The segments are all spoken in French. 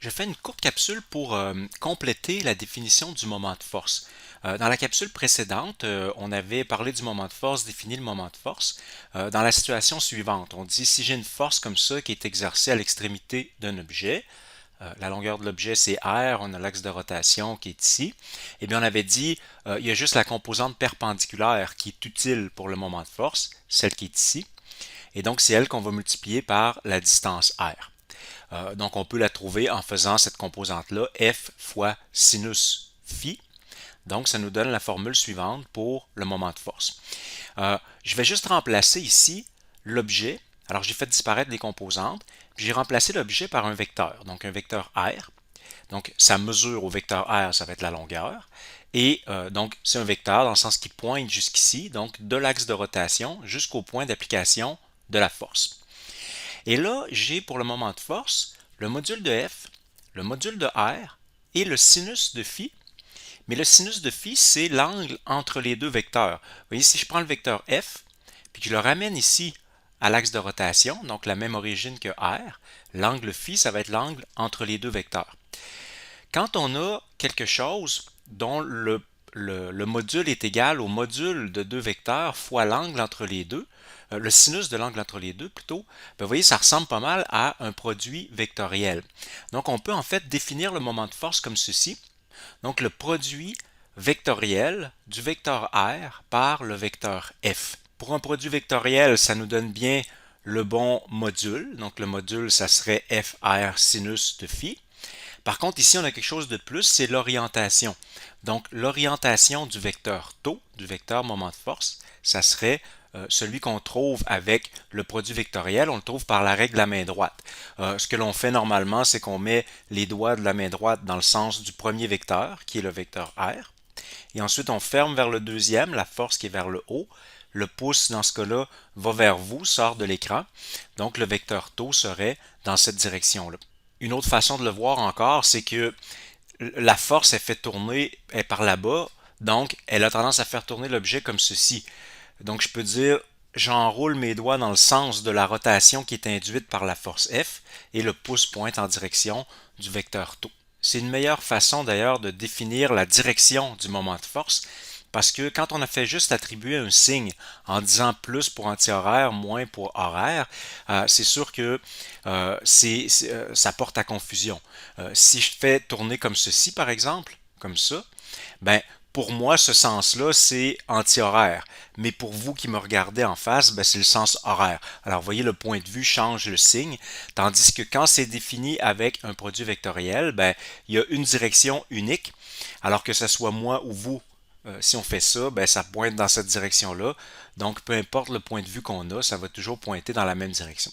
Je fais une courte capsule pour compléter la définition du moment de force. Dans la capsule précédente, on avait parlé du moment de force, défini le moment de force, dans la situation suivante. On dit si j'ai une force comme ça qui est exercée à l'extrémité d'un objet, la longueur de l'objet c'est R, on a l'axe de rotation qui est ici, et bien on avait dit il y a juste la composante perpendiculaire qui est utile pour le moment de force, celle qui est ici, et donc c'est elle qu'on va multiplier par la distance R. Donc on peut la trouver en faisant cette composante-là, F fois sinus phi. Donc ça nous donne la formule suivante pour le moment de force. Je vais juste remplacer ici l'objet. Alors j'ai fait disparaître les composantes. J'ai remplacé l'objet par un vecteur, donc un vecteur R. Donc sa mesure au vecteur R, ça va être la longueur. Et donc c'est un vecteur dans le sens qui pointe jusqu'ici, donc de l'axe de rotation jusqu'au point d'application de la force. Et là, j'ai pour le moment de force le module de F, le module de R et le sinus de phi. Mais le sinus de phi, c'est l'angle entre les deux vecteurs. Vous voyez, si je prends le vecteur F, puis que je le ramène ici à l'axe de rotation, donc la même origine que R, l'angle phi, ça va être l'angle entre les deux vecteurs. Quand on a quelque chose dont le module est égal au module de deux vecteurs fois l'angle entre les deux, le sinus de l'angle entre les deux plutôt, ben vous voyez, ça ressemble pas mal à un produit vectoriel. Donc on peut en fait définir le moment de force comme ceci. Donc le produit vectoriel du vecteur R par le vecteur F. Pour un produit vectoriel, ça nous donne bien le bon module. Donc le module, ça serait FR sinus de phi. Par contre, ici, on a quelque chose de plus, c'est l'orientation. Donc, l'orientation du vecteur taux, du vecteur moment de force, ça serait celui qu'on trouve avec le produit vectoriel, on le trouve par la règle de la main droite. Ce que l'on fait normalement, c'est qu'on met les doigts de la main droite dans le sens du premier vecteur, qui est le vecteur R, et ensuite on ferme vers le deuxième, la force qui est vers le haut. Le pouce, dans ce cas-là, va vers vous, sort de l'écran. Donc, le vecteur taux serait dans cette direction-là. Une autre façon de le voir encore, c'est que la force est fait tourner est par là-bas, donc elle a tendance à faire tourner l'objet comme ceci. Donc je peux dire, j'enroule mes doigts dans le sens de la rotation qui est induite par la force F et le pouce pointe en direction du vecteur taux. C'est une meilleure façon d'ailleurs de définir la direction du moment de force parce que quand on a fait juste attribuer un signe en disant plus pour antihoraire, moins pour horaire, c'est sûr que ça porte à confusion. Si je fais tourner comme ceci, par exemple, comme ça, ben, pour moi, ce sens-là, c'est anti-horaire. Mais pour vous qui me regardez en face, ben, c'est le sens horaire. Alors, vous voyez, le point de vue change le signe, tandis que quand c'est défini avec un produit vectoriel, ben, il y a une direction unique, alors que ce soit moi ou vous. Si on fait ça, ben, ça pointe dans cette direction-là. Donc, peu importe le point de vue qu'on a, ça va toujours pointer dans la même direction.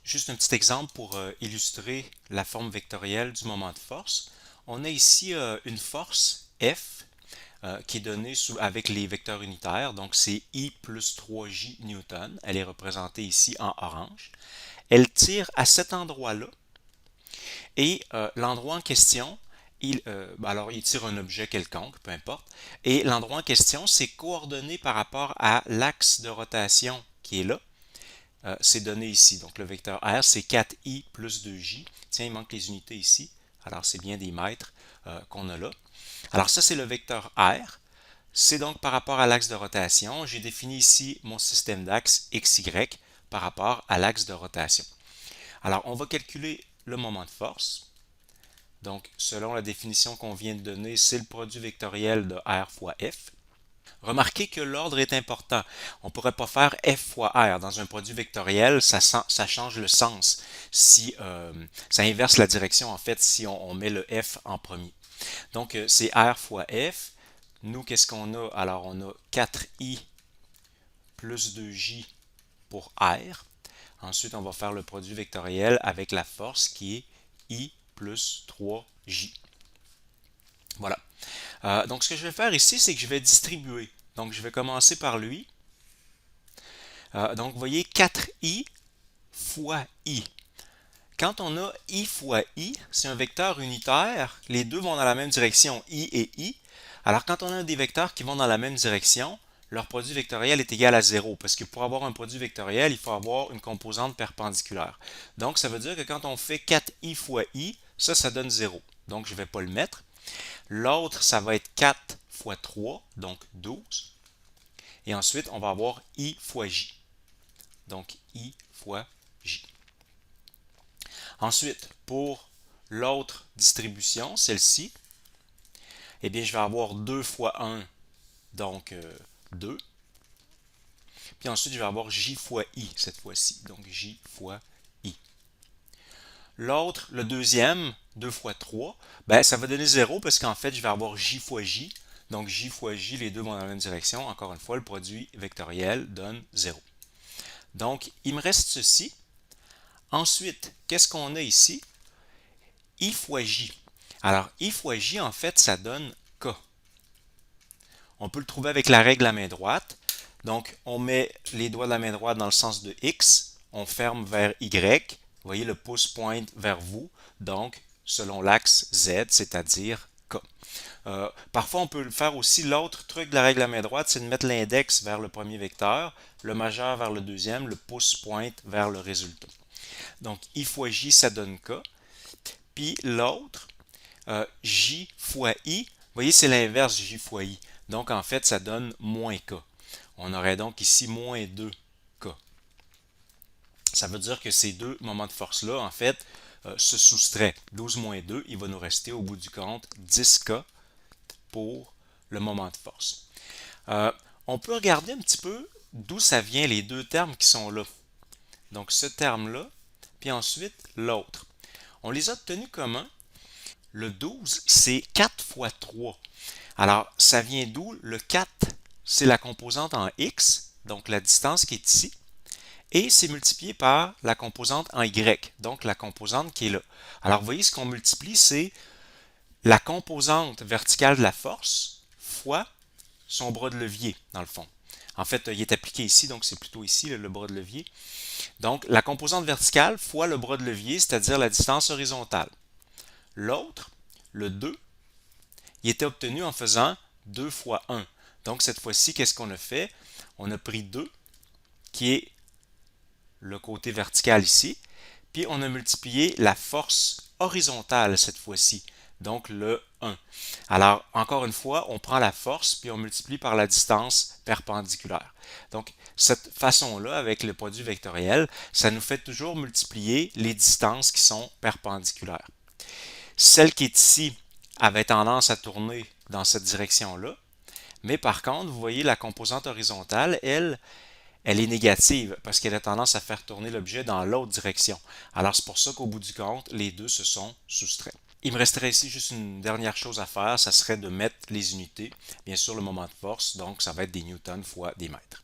Juste un petit exemple pour illustrer la forme vectorielle du moment de force. On a ici une force F qui est donnée avec les vecteurs unitaires, donc c'est I plus 3J newton. Elle est représentée ici en orange. Elle tire à cet endroit-là et l'endroit en question, il tire un objet quelconque, peu importe, et l'endroit en question, c'est coordonné par rapport à l'axe de rotation qui est là. C'est donné ici. Donc le vecteur R, c'est 4i plus 2j. Tiens, il manque les unités ici. Alors c'est bien des mètres qu'on a là. Alors ça, c'est le vecteur R. C'est donc par rapport à l'axe de rotation. J'ai défini ici mon système d'axe XY par rapport à l'axe de rotation. Alors on va calculer le moment de force. Donc selon la définition qu'on vient de donner, c'est le produit vectoriel de R fois F. Remarquez que l'ordre est important. On ne pourrait pas faire F fois R. Dans un produit vectoriel, ça change le sens. Si ça inverse la direction, en fait, si on met le F en premier. Donc, c'est R fois F. Nous, qu'est-ce qu'on a? Alors, on a 4i plus 2j pour R. Ensuite, on va faire le produit vectoriel avec la force qui est I plus 3j. Voilà. Donc, ce que je vais faire ici, c'est que je vais distribuer. Donc, je vais commencer par lui. Donc, vous voyez 4i fois i. Quand on a i fois i, c'est un vecteur unitaire. Les deux vont dans la même direction, i et i. Alors, quand on a des vecteurs qui vont dans la même direction, leur produit vectoriel est égal à 0, parce que pour avoir un produit vectoriel, il faut avoir une composante perpendiculaire. Donc, ça veut dire que quand on fait 4i fois i, Ça donne 0. Donc, je ne vais pas le mettre. L'autre, ça va être 4 fois 3, donc 12. Et ensuite, on va avoir I fois J. Donc, I fois J. Ensuite, pour l'autre distribution, celle-ci, eh bien, je vais avoir 2 fois 1, donc 2. Puis ensuite, je vais avoir J fois I cette fois-ci. Donc, J fois I. L'autre, le deuxième, 2 fois 3, ben, ça va donner 0 parce qu'en fait, je vais avoir J fois J. Donc, J fois J, les deux vont dans la même direction. Encore une fois, le produit vectoriel donne 0. Donc, il me reste ceci. Ensuite, qu'est-ce qu'on a ici? I fois J. Alors, I fois J, en fait, ça donne K. On peut le trouver avec la règle à main droite. Donc, on met les doigts de la main droite dans le sens de X, on ferme vers Y, vous voyez le pouce pointe vers vous, donc selon l'axe Z, c'est-à-dire K. Parfois, on peut faire aussi l'autre truc de la règle à main droite, c'est de mettre l'index vers le premier vecteur, le majeur vers le deuxième, le pouce pointe vers le résultat. Donc, I fois J, ça donne K. Puis l'autre, J fois I, vous voyez, c'est l'inverse de J fois I. Donc, en fait, ça donne moins K. On aurait donc ici moins 2K. Ça veut dire que ces deux moments de force-là, en fait, se soustraient. 12 moins 2, il va nous rester au bout du compte 10K pour le moment de force. On peut regarder un petit peu d'où ça vient les deux termes qui sont là. Donc ce terme-là, puis ensuite l'autre. On les a obtenus comment? Le 12, c'est 4 fois 3. Alors, ça vient d'où? Le 4, c'est la composante en x, donc la distance qui est ici, et c'est multiplié par la composante en y, donc la composante qui est là. Alors, vous voyez, ce qu'on multiplie, c'est la composante verticale de la force fois son bras de levier, dans le fond. En fait, il est appliqué ici, donc c'est plutôt ici le bras de levier. Donc, la composante verticale fois le bras de levier, c'est-à-dire la distance horizontale. L'autre, le 2, il était obtenu en faisant 2 fois 1. Donc, cette fois-ci, qu'est-ce qu'on a fait? On a pris 2, qui est le côté vertical ici, puis on a multiplié la force horizontale cette fois-ci, donc le 1. Alors, encore une fois, on prend la force, puis on multiplie par la distance perpendiculaire. Donc, cette façon-là, avec le produit vectoriel, ça nous fait toujours multiplier les distances qui sont perpendiculaires. Celle qui est ici avait tendance à tourner dans cette direction-là, mais par contre, vous voyez la composante horizontale, elle est négative parce qu'elle a tendance à faire tourner l'objet dans l'autre direction. Alors c'est pour ça qu'au bout du compte, les deux se sont soustraits. Il me resterait ici juste une dernière chose à faire, ça serait de mettre les unités, bien sûr le moment de force, donc ça va être des newtons fois des mètres.